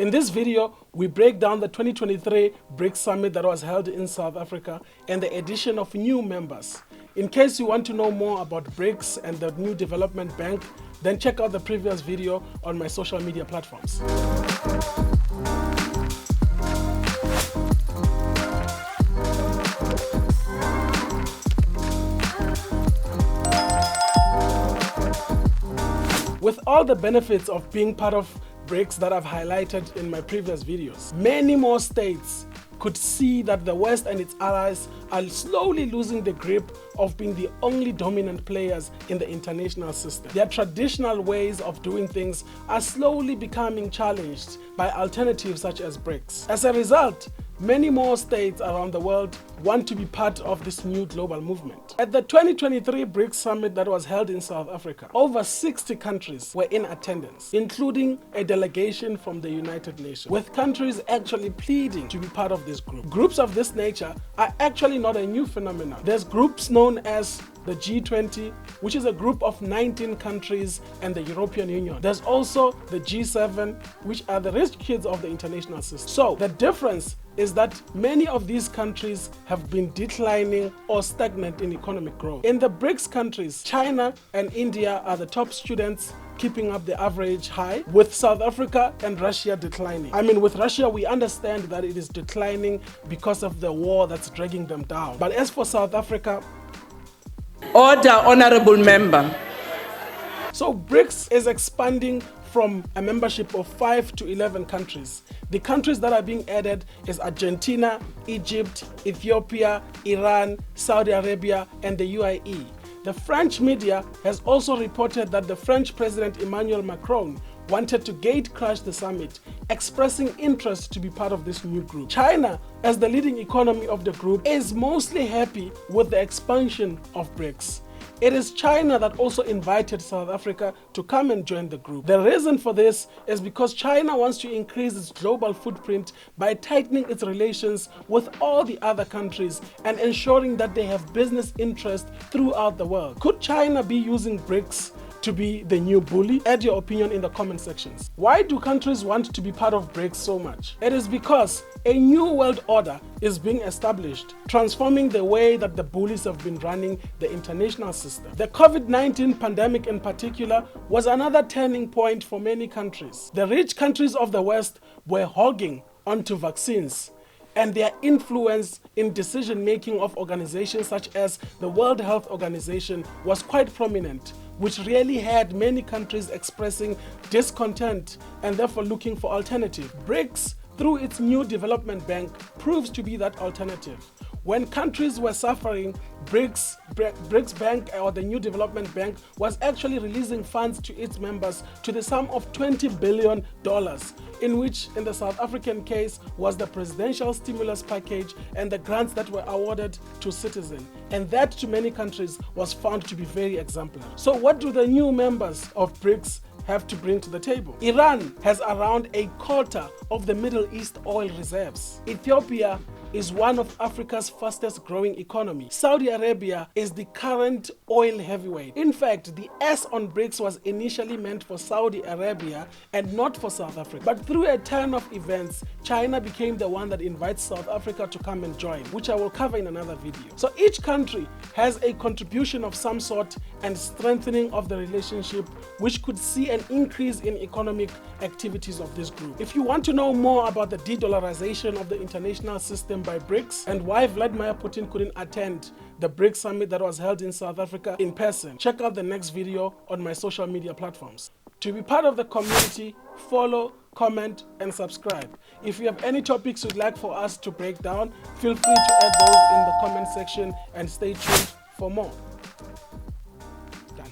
In this video, we break down the 2023 BRICS Summit that was held in South Africa and the addition of new members. In case you want to know more about BRICS and the new development bank, then check out the previous video on my social media platforms. With all the benefits of being part of BRICS that I've highlighted in my previous videos, many more states could see that the West and its allies are slowly losing the grip of being the only dominant players in the international system. Their traditional ways of doing things are slowly becoming challenged by alternatives such as BRICS. As a result, many more states around the world want to be part of this new global movement. At the 2023 BRICS Summit that was held in South Africa, over 60 countries were in attendance, including a delegation from the United Nations, with countries actually pleading to be part of this group. Groups of this nature are actually not a new phenomenon. There's groups known as the G20, which is a group of 19 countries, and the European Union. There's also the G7, which are the rich kids of the international system. So the difference is that many of these countries have been declining or stagnant in economic growth. In the BRICS countries, China and India are the top students, keeping up the average high, with South Africa and Russia declining. I mean, with Russia, we understand that it is declining because of the war that's dragging them down. But as for South Africa, Order, honorable member. So BRICS is expanding from a membership of 5 to 11 countries. The countries that are being added is Argentina, Egypt, Ethiopia, Iran, Saudi Arabia, and the UAE. The French media has also reported that the French President Emmanuel Macron wanted to gate crash the summit, expressing interest to be part of this new group. China, as the leading economy of the group, is mostly happy with the expansion of BRICS. It is China that also invited South Africa to come and join the group. The reason for this is because China wants to increase its global footprint by tightening its relations with all the other countries and ensuring that they have business interests throughout the world. Could China be using BRICS to be the new bully? Add your opinion in the comment sections. Why do countries want to be part of BRICS so much? It is because a new world order is being established, transforming the way that the bullies have been running the international system. The COVID-19 pandemic in particular was another turning point for many countries. The rich countries of the West were hogging onto vaccines, and their influence in decision-making of organizations such as the World Health Organization was quite prominent, which really had many countries expressing discontent and therefore looking for alternatives. BRICS, through its new development bank, proves to be that alternative. When countries were suffering, BRICS Bank, or the new development bank, was actually releasing funds to its members to the sum of $20 billion, in which, in the South African case, was the presidential stimulus package and the grants that were awarded to citizens. And that, to many countries, was found to be very exemplary. So what do the new members of BRICS have to bring to the table? Iran has around a quarter of the Middle East oil reserves. Ethiopia is one of Africa's fastest growing economy. Saudi Arabia is the current oil heavyweight. In fact, the S on BRICS was initially meant for Saudi Arabia and not for South Africa. But through a turn of events, China became the one that invites South Africa to come and join, which I will cover in another video. So each country has a contribution of some sort and strengthening of the relationship, which could see an increase in economic activities of this group. If you want to know more about the de-dollarisation of the international system by BRICS and why Vladimir Putin couldn't attend the BRICS Summit that was held in South Africa in person, check out the next video on my social media platforms. To be part of the community, follow, comment, and subscribe. If you have any topics you'd like for us to break down, feel free to add those in the comment section and stay tuned for more. Done.